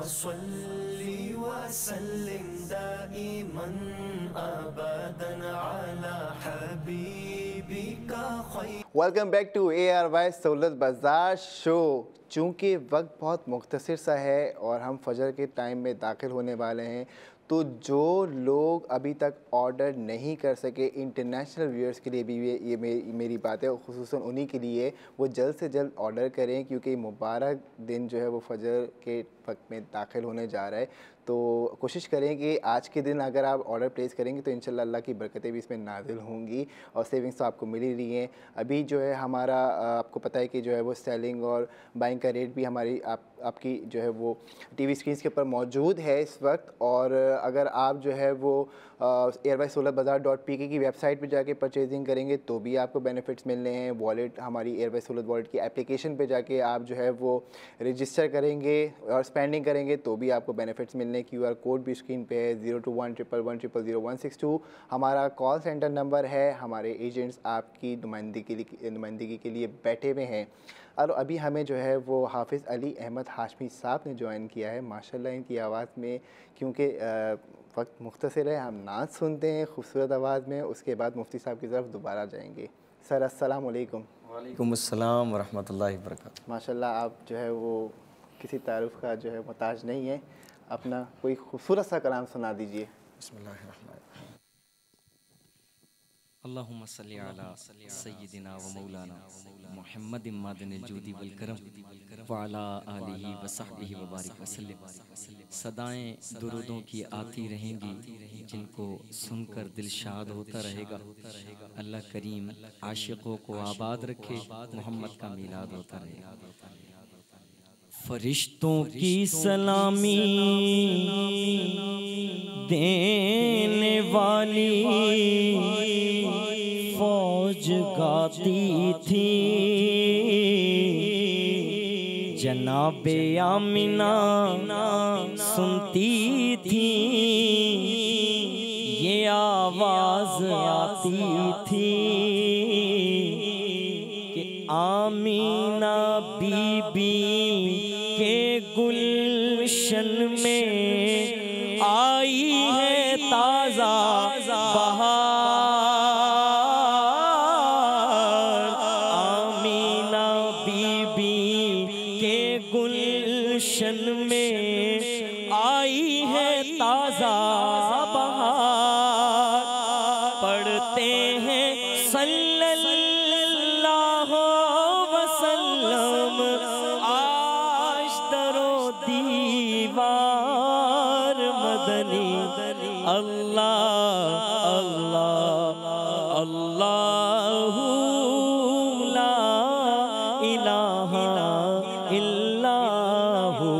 सल्ली वसल्लिम दाइमन अबदन अला हबीबिका खैर। Welcome back to ARY सहूलत बाज़ार शो। चूँकि वक्त बहुत मुख्तसर सा है और हम फजर के टाइम में दाखिल होने वाले हैं, तो जो लोग अभी तक ऑर्डर नहीं कर सके, इंटरनेशनल व्यूअर्स के लिए भी ये मेरी बात है, खुसूसन उन्हीं के लिए वो जल्द से जल्द ऑर्डर करें, क्योंकि मुबारक दिन जो है वो फजर के वक्त में दाखिल होने जा रहा है। तो कोशिश करें कि आज के दिन अगर आप ऑर्डर प्लेस करेंगे तो इंशाल्लाह अल्लाह की बरकतें भी इसमें नाजिल होंगी और सेविंग्स तो आपको मिल ही रही हैं। अभी जो है हमारा आपको पता है कि जो है वो सेलिंग और बाइंग का रेट भी हमारी आपकी जो है वो टीवी स्क्रीन्स के ऊपर मौजूद है इस वक्त। और अगर आप जो है वो ARY-SahulatBazaar.pk की वेबसाइट पे जाके परचेजिंग करेंगे तो भी आपको बेनिफिट्स मिलने हैं। वॉलेट हमारी ARY Sahulat वॉलेट की एप्लीकेशन पे जाके आप जो है वो रजिस्टर करेंगे और स्पेंडिंग करेंगे तो भी आपको बेनिफिट्स मिलने। QR कोड भी स्क्रीन पे है 021111000162 हमारा कॉल सेंटर नंबर है। हमारे एजेंट्स आपकी नुमाइंदगी के लिए बैठे हुए हैं। और अभी हमें जो है वो हाफिज़ अली अहमद हाशमी साहब ने ज्वाइन किया है। माशाल्लाह इनकी आवाज़ में, क्योंकि वक्त मुख्तसर है, हम नाच सुनते हैं खूबसूरत आवाज़ में, उसके बाद मुफ्ती साहब की तरफ दोबारा जाएंगे। सर अस्सलाम वालेकुम। वालेकुम अस्सलाम व रहमतुल्लाहि व बरकातुहू। माशाल्लाह आप जो है वो किसी तारुफ का जो है मोहताज नहीं है, अपना कोई खूबसूरत सा कलाम सुना दीजिए। बिस्मिल्लाहिर्रहमानिर्रहीम। अल्लाहुम्मा सल्ली अला सय्यिदिना व मौलाना मुहम्मद मादनिल जूदी वल करम व अला आलिहि व सहबिहि व बारिक वसल्लम। सदाएं दुरूदों की आती रहेंगी, जिनको सुनकर दिल शाद होता रहेगा। अल्लाह करीम आशिकों को आबाद रखे, मोहम्मद का मीलाद होता रहेगा। फरिश्तों की सलामी देने वाली फौज गाती थी, जनाबे आमिना सुनती थी, ये आवाज आती थी कि आमीना बीबी के गुलशन में आई है ताजा बहार। आमीना बीबी के गुलशन में आई है ताजा बहार। पढ़ते हैं सल्लल्लाहु वसल्लम दीवार मदनी। अल्लाह अल्लाह अल्लाहु ला इलाहा इल्लाहु।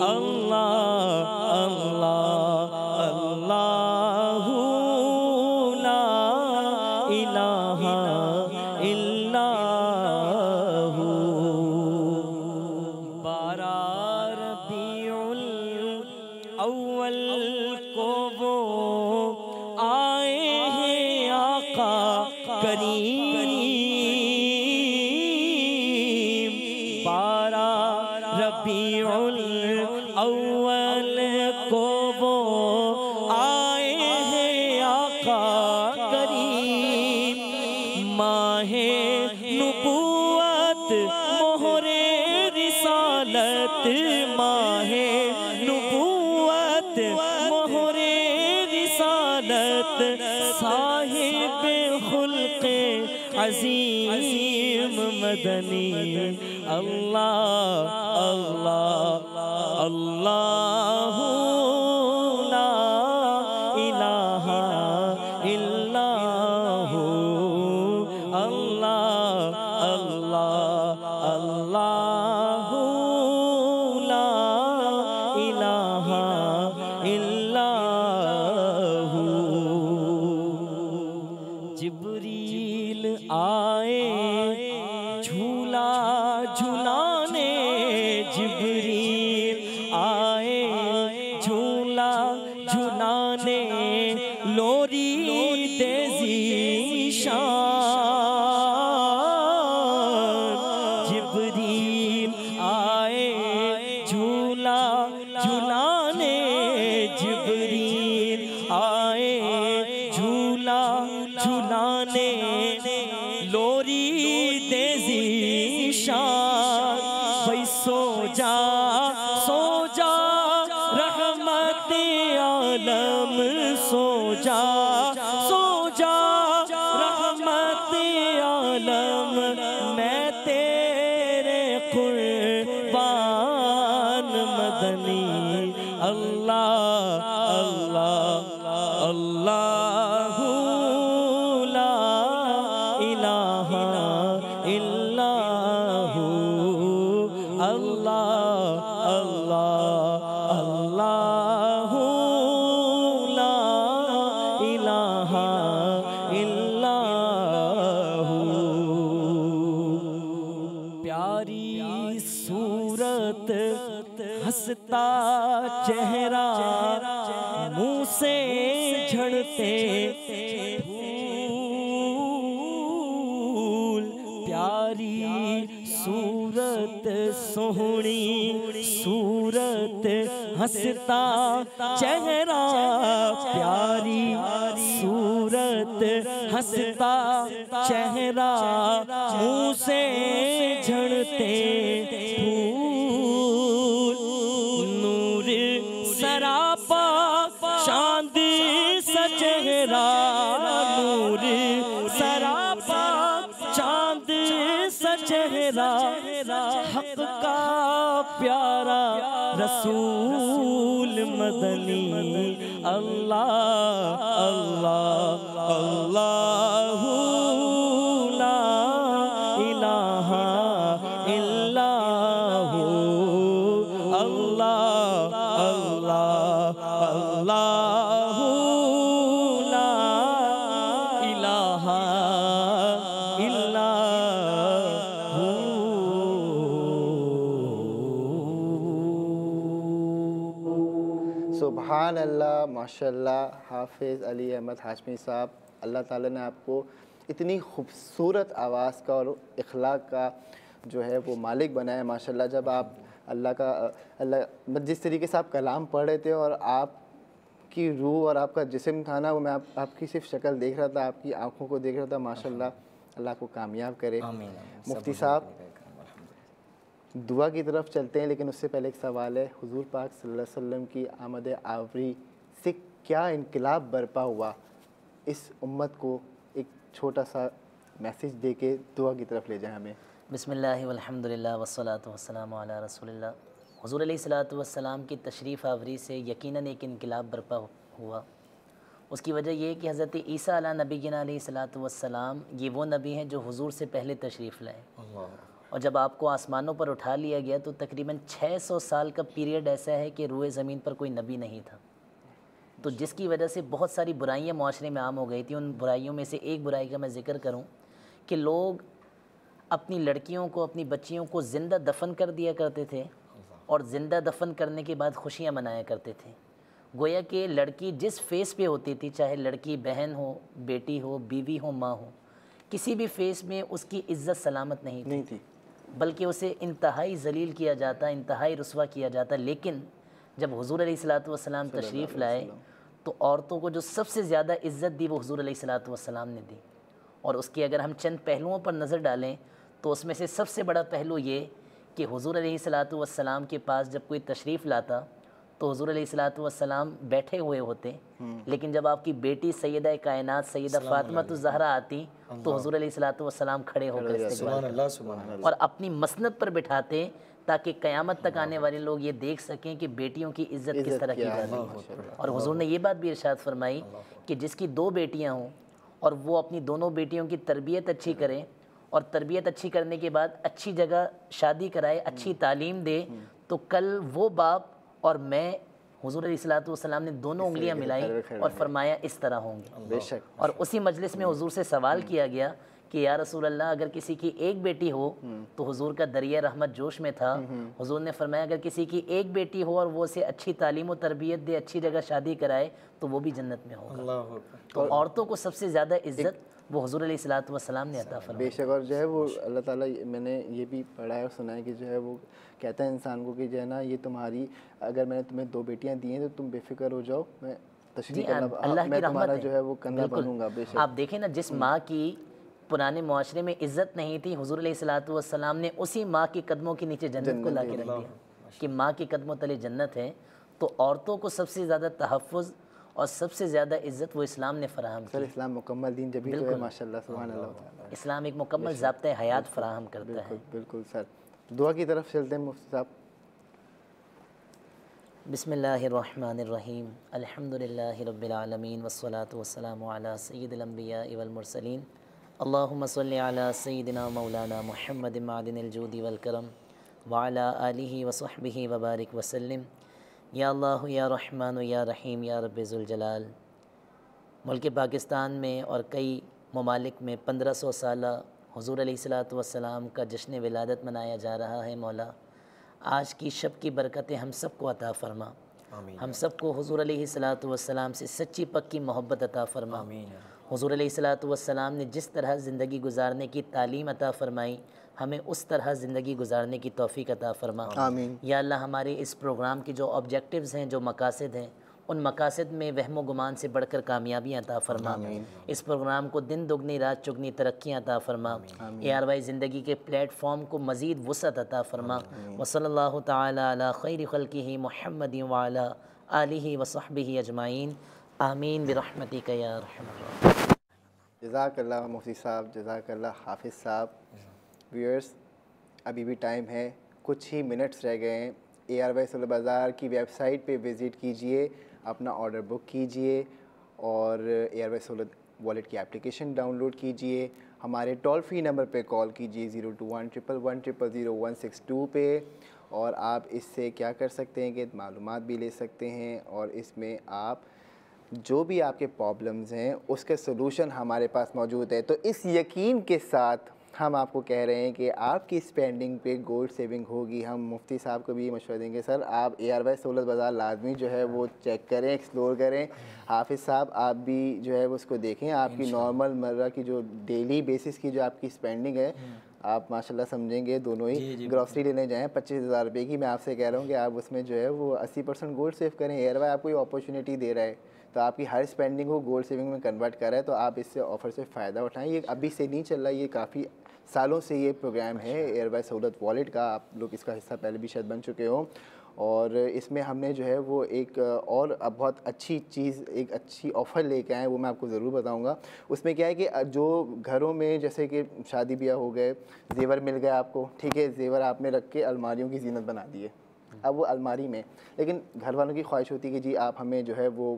अल्लाह अल्लाह अल्लाहु ला इलाहा इल्लाहु। अव्वल को वो आए हैं आका करीम। 12 रबीउल अव्वल को वो आए हैं आका करीम। माहे नुबुवत मोहरे रिसालत, माहे नुबुवत मोहरे रिसालत, साहिब खुल्क़े अज़ीम मदनी। अल्लाह अल्लाह अल्लाहु ला इलाहा इल्लाहु। अल्लाह अल्लाह अल्लाहु ला इलाहा इल्लाहु। जिब्रील आए झूला झुलाने, जिब्रील आए झुलाने जिब्रील आए झूला झुलाने लोरी दे ज़ीशान भाई सो जा रहमत आलम सो जा रहमत आलम मैं तेरे कुर्बान मदनी अल्लाह अल्लाह अल्लाह ला इलाहा इल्लल्लाहु अल्लाह अल्लाह अल्लाहु ला इलाहा इल्लल्लाहु। प्यारी सूरत हंसता चेहरा मुँह से झड़ते फूल प्यारी सूरत सोहनी सूरत हंसता चेहरा प्यारी सूरत हंसता चेहरा मुँह से झड़ते फूल नूर सरापा चांद सा चेहरा नूर सरापा चांद सा चेहरा हक का प्यारा रसूल मदनी अल्लाह अल्लाह अल्लाह ला इलाहा इल्लल्लाहु अल्लाह अल्लाह अल्लाह ला इलाहा इल्लल्लाहु। सुभान अल्लाह माशाल्लाह हाफिज़ अली अहमद हाशमी साहब, अल्लाह ताला ने आपको इतनी खूबसूरत आवाज़ का और इखलाक का जो है वो मालिक बनाया माशाल्लाह। जब आप अल्लाह जिस तरीके से आप कलाम पढ़ रहे थे और आपकी रूह और आपका जिस्म था ना, वो मैं आपकी सिर्फ शक्ल देख रहा था, आपकी आँखों को देख रहा था माशाल्लाह। अल्लाह को कामयाब करे। मुफ्ती साहब दुआ की तरफ चलते हैं, लेकिन उससे पहले एक सवाल है। हुजूर पाक सल्लल्लाहु अलैहि वसल्लम की आमद आवरी से क्या इनकलाब बरपा हुआ, इस उम्मत को एक छोटा सा मैसेज दे के दुआ की तरफ ले जाए हमें। बिस्मिल्लाहि वल्हम्दुलिल्लाह वस्सलातु वस्सलामु अला रसूलिल्लाह। हुजूर अलैहिस्सलातु वस्सलाम की तशरीफ़ आवरी से यकीनन एक इनकलाब बरपा हुआ। उसकी वजह यह है कि हज़रत ईसा अला नबीना अलैहिस्सलातु वस्सलाम ये वो नबी हैं जो हुजूर से पहले तशरीफ़ लाए। और जब आपको आसमानों पर उठा लिया गया तो तकरीबन 600 साल का पीरियड ऐसा है कि रूए ज़मीन पर कोई नबी नहीं था, तो जिसकी वजह से बहुत सारी बुराइयां माशरे में आम हो गई थी। उन बुराइयों में से एक बुराई का मैं ज़िक्र करूं कि लोग अपनी लड़कियों को, अपनी बच्चियों को ज़िंदा दफन कर दिया करते थे और ज़िंदा दफन करने के बाद खुशियां मनाया करते थे। गोया कि लड़की जिस फेस पे होती थी, चाहे लड़की बहन हो, बेटी हो, बीवी हो, माँ हो, किसी भी फेस में उसकी इज़्ज़त सलामत नहीं थी, बल्कि उसे इंतहाई ज़लील किया जाता, इंतहाई रुस्वा किया जाता। लेकिन जब हुजूर अलैहिस्सलातु वस्सलाम तशरीफ़ लाए तो औरतों को जो सबसे ज़्यादा इज़्ज़त दी वो हुजूर अलैहिस्सलातु वस्सलाम ने दी। और उसकी अगर हम चंद पहलुओं पर नज़र डालें तो उसमें से सबसे बड़ा पहलू ये कि हुजूर अलैहिस्सलातु वस्सलाम के पास जब कोई तशरीफ़ लाता तो हुजूर अलैहिस्सलातु वस्सलाम बैठे हुए होते, लेकिन जब आपकी बेटी सैयदा कायनात सैयदा फातिमातुज़ ज़हरा आती तो हुजूर अलैहिस्सलातु वस्सलाम खड़े होकर इस्तेक़बाल और अपनी मसनद पर बिठाते ताकि क़यामत तक आने वाले लोग ये देख सकें कि बेटियों की इज़्ज़त किस तरह की जाती है। और हुजूर ने ये बात भी इरशाद फरमाई कि जिसकी 2 बेटियाँ हों और वो अपनी दोनों बेटियों की तरबियत अच्छी करें और तरबियत अच्छी करने के बाद अच्छी जगह शादी कराए, अच्छी तालीम दे, तो कल वो बाप और मैं, हुजूर अलैहिस्सलातु वस्सलाम ने दोनों उंगलियां मिलाई और फरमाया इस तरह होंगे। बेशक। और उसी मजलिस में हुजूर से सवाल किया गया कि या रसूल अल्लाह अगर किसी की एक बेटी हो तो हुजूर का दरिया रहमत जोश में था। हुजूर ने फरमाया अगर किसी की एक बेटी हो और वो उसे अच्छी तालीम और तरबियत दे, अच्छी जगह शादी कराए तो वो भी जन्नत में होगा। अल्लाह हू अकबर। तो औरतों को सबसे ज़्यादा इज्जत वो हुजूर अलैहिस्सलातु वस्सलाम ने अता फरमाई। बेशक, और जो है वो अल्लाह ताला, मैंने ये भी पढ़ा है और सुना है कि जो है वो कहता है इंसान को कि जो है ना, ये तुम्हारी, अगर मैंने तुम्हें 2 बेटियां दी हैं तो तुम बेफिक्र हो जाओ, मैं तशरीह करना, अल्लाह की मैं रहमत तुम्हारा है। जो है वो कंधा बिल्कुल। बनूंगा। बेशक आप देखें ना, जिस माँ की पुराने मुआशरे में इज्जत नहीं थी, हुजूर अलैहिस्सलातु वस्सलाम ने उसी माँ के कदमों के नीचे जन्नत को ला के रख दिया कि माँ के कदमों तले जन्नत है। तो औरतों को सबसे ज़्यादा तहफ़्फ़ुज़ और सबसे ज़्यादा इज्जत वो इस्लाम ने फ़राहम सर, की। इस्लाम मुकम्मल दीन जब भी तो है, माशाल्लाह, सुभान अल्लाह। इस्लाम एक मुकम्मल ज़ाब्ता हयात फ़राहम करता है। बिल्कुल बिल्कुल सर, दुआ की तरफ चलते हैं मुफ्ती साहब। बिस्मिल्लाहिर्रहमानिर्रहीम, अल्हम्दुलिल्लाहि रब्बिल आलमीन वस्सलातु वस्सलामु अला सय्यिदिल अंबिया वल मुरसलीन, अल्लाहुम्मा सल्लि अला सय्यिदिना मौलाना मुहम्मदिन मादिनिल जूदी वल करम व अला आलिहि व सहबिहि व बारिक वसल्लिम। या अल्लाह या रहमान या रहीम या रब्बि ज़ुल जलाल। मुल्क पाकिस्तान में और कई ममालिक में 1500 साल हुज़ूर अलैहिस्सलातु वस्सलाम का जश्न विलादत मनाया जा रहा है। मौला, आज की शब की बरकतें हम सब को अता फ़रमा। हम सब को हुज़ूर अलैहिस्सलातु वस्सलाम से सच्ची पक्की मोहब्बत अता फ़रमा। हुज़ूर अलैहिस्सलातु वस्सलाम ने जिस तरह ज़िंदगी गुजारने की तालीम अता फ़रमाई, हमें उस तरह ज़िंदगी गुजारने की तौफ़ीक़ अता फ़रमा। आमीन। या अल्लाह, हमारे इस प्रोग्राम के जो ऑब्जेक्टिव्स हैं, जो मकासद हैं, उन मकासद में वहम गुमान से बढ़कर कामयाबियाँ अता फ़रमा। इस प्रोग्राम को दिन दुगनी रात चुगनी तरक्कियाँ अता फ़रमा। ARY ज़िंदगी के प्लेटफॉर्म को मज़ीद वसअत अता फ़रमा। व सल्लल्लाहु तआला अला खैरि खल्क़िही मुहम्मदिन व अला आलिहि व सहबिही अजमाइन। आमीन बिरहमतिक या अरहमर राहिमीन। जज़ाकल्लाह मुफ्ती साहब, जज़ाकल्लाह हाफिज़ साहब। व्यूअर्स, अभी भी टाइम है, कुछ ही मिनट्स रह गए हैं। ARY सुलह बाज़ार की वेबसाइट पे विज़िट कीजिए, अपना ऑर्डर बुक कीजिए और ARY सुलह वॉलेट की एप्लीकेशन डाउनलोड कीजिए। हमारे टोल फ्री नंबर पे कॉल कीजिए 021111000162 पे, और आप इससे क्या कर सकते हैं कि मालूमात भी ले सकते हैं, और इसमें आप जो भी आपके प्रॉब्लम्स हैं उसके सलूशन हमारे पास मौजूद है। तो इस यकीन के साथ हम आपको कह रहे हैं कि आपकी स्पेंडिंग पे गोल्ड सेविंग होगी। हम मुफ्ती साहब को भी मशवरा देंगे, सर आप ARY सहूलत बाज़ार लाजमी जो है वो चेक करें, एक्सप्लोर करें। हाफिज़ साहब, आप भी जो है वो उसको देखें। आपकी नॉर्मल मर्रा की जो डेली बेसिस की जो आपकी स्पेंडिंग है, आप माशाल्लाह समझेंगे। दोनों ही ग्रॉसरी लेने जाएँ 25,000 रुपये की, मैं आपसे कह रहा हूँ कि आप उसमें जो है वो 80% गोल्ड सेव करें। ARY आपको ये अपॉर्चुनिटी दे रहा है, तो आपकी हर स्पेंडिंग को गोल्ड सेविंग में कन्वर्ट कर रहा है। तो आप इससे ऑफ़र से फ़ायदा उठाएं। ये अभी से नहीं चल रहा, ये काफ़ी सालों से ये प्रोग्राम है ARY सहूलत वॉलेट का। आप लोग इसका हिस्सा पहले भी शायद बन चुके हो, और इसमें हमने जो है वो एक और बहुत अच्छी चीज़, एक अच्छी ऑफ़र लेके आए, वो मैं आपको ज़रूर बताऊंगा। उसमें क्या है कि जो घरों में जैसे कि शादी ब्याह हो गए, जेवर मिल गए आपको, ठीक है, जेवर आपने रख के अलमारियों की जीनत बना दी है। अब वो अलमारी में, लेकिन घर वालों की ख्वाहिश होती है कि जी आप हमें जो है वो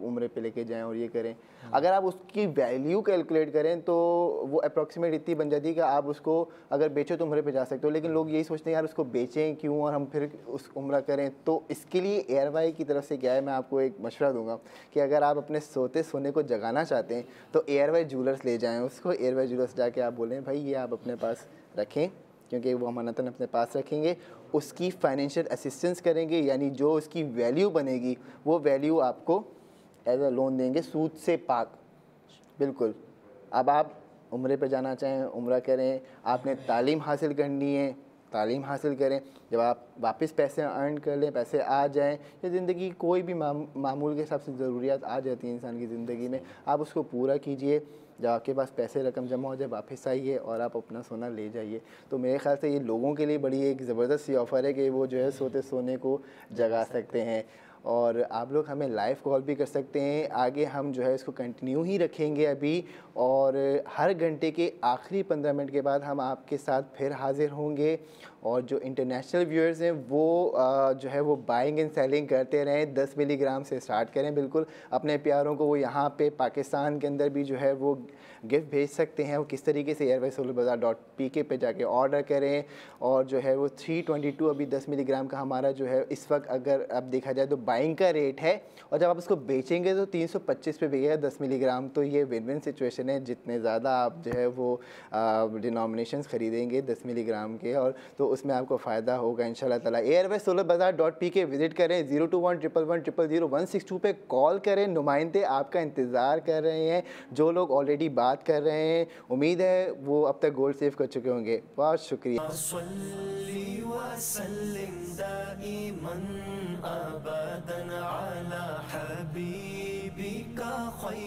उम्रे पे लेके जाएं और ये करें। अगर आप उसकी वैल्यू कैलकुलेट करें तो वो अप्रॉक्सीमेट इतनी बन जाती है कि आप उसको अगर बेचो तो उम्रे पे जा सकते हो। लेकिन लोग यही सोचते हैं यार उसको बेचें क्यों और हम फिर उस उम्रा करें। तो इसके लिए ARY की तरफ से क्या है, मैं आपको एक मशवरा दूंगा कि अगर आप अपने सोते सोने को जगाना चाहते हैं तो ARY ज्वेलर्स ले जाएँ उसको। ARY ज्वेलर्स जाके आप बोलें भाई ये आप अपने पास रखें, क्योंकि वो अमानतन अपने पास रखेंगे, उसकी फाइनेंशियल असिस्टेंस करेंगे, यानी जो उसकी वैल्यू बनेगी वो वैल्यू आपको एज अ लोन देंगे, सूद से पाक। बिल्कुल। अब आप उम्रे पे जाना चाहें उम्रा करें, आपने तालीम हासिल करनी है तालीम हासिल करें। जब आप वापस पैसे अर्न कर लें, पैसे आ जाएं, या ज़िंदगी कोई भी मामूल के हिसाब से ज़रूरियात आ जाती हैं इंसान की ज़िंदगी में, आप उसको पूरा कीजिए। जब आपके पास पैसे रकम जमा हो जाए वापस आइए और आप अपना सोना ले जाइए। तो मेरे ख़्याल से ये लोगों के लिए बड़ी एक ज़बरदस्त सी ऑफ़र है कि वो जो है सोते सोने को जगा सकते हैं। और आप लोग हमें लाइव कॉल भी कर सकते हैं। आगे हम जो है इसको कंटिन्यू ही रखेंगे अभी, और हर घंटे के आखिरी 15 मिनट के बाद हम आपके साथ फिर हाज़िर होंगे। और जो इंटरनेशनल व्यूअर्स हैं वो जो है वो बाइंग एंड सेलिंग करते रहें। 10 मिलीग्राम से स्टार्ट करें। बिल्कुल अपने प्यारों को वो यहाँ पे पाकिस्तान के अंदर भी जो है वो गिफ्ट भेज सकते हैं। वो किस तरीके से ARYSehoolatBazaar.pk पे जाके ऑर्डर करें। और जो है वो 322 अभी 10 मिलीग्राम का हमारा जो है इस वक्त, अगर अब देखा जाए तो बाइंग का रेट है, और जब आप इसको बेचेंगे तो 325 पे बिकेगा 10 मिलीग्राम। तो ये विन विन सिचुएशन है, जितने ज़्यादा आप जो है वो डिनोमिनेशंस खरीदेंगे 10 मिलीग्राम के, और तो उसमें आपको फ़ायदा होगा इंशाल्लाह ताला। airwayssolarbazaar.pk विज़िट करें, 02111000162 पे कॉल करें, नुमाइंदे आपका इंतज़ार कर रहे हैं। जो लोग ऑलरेडी बात कर रहे हैं, उम्मीद है वो अब तक गोल्ड सेव कर चुके होंगे। बहुत शुक्रिया। सल्ली व सल्लिम दाइमन अबदन अला हबीबिका खैर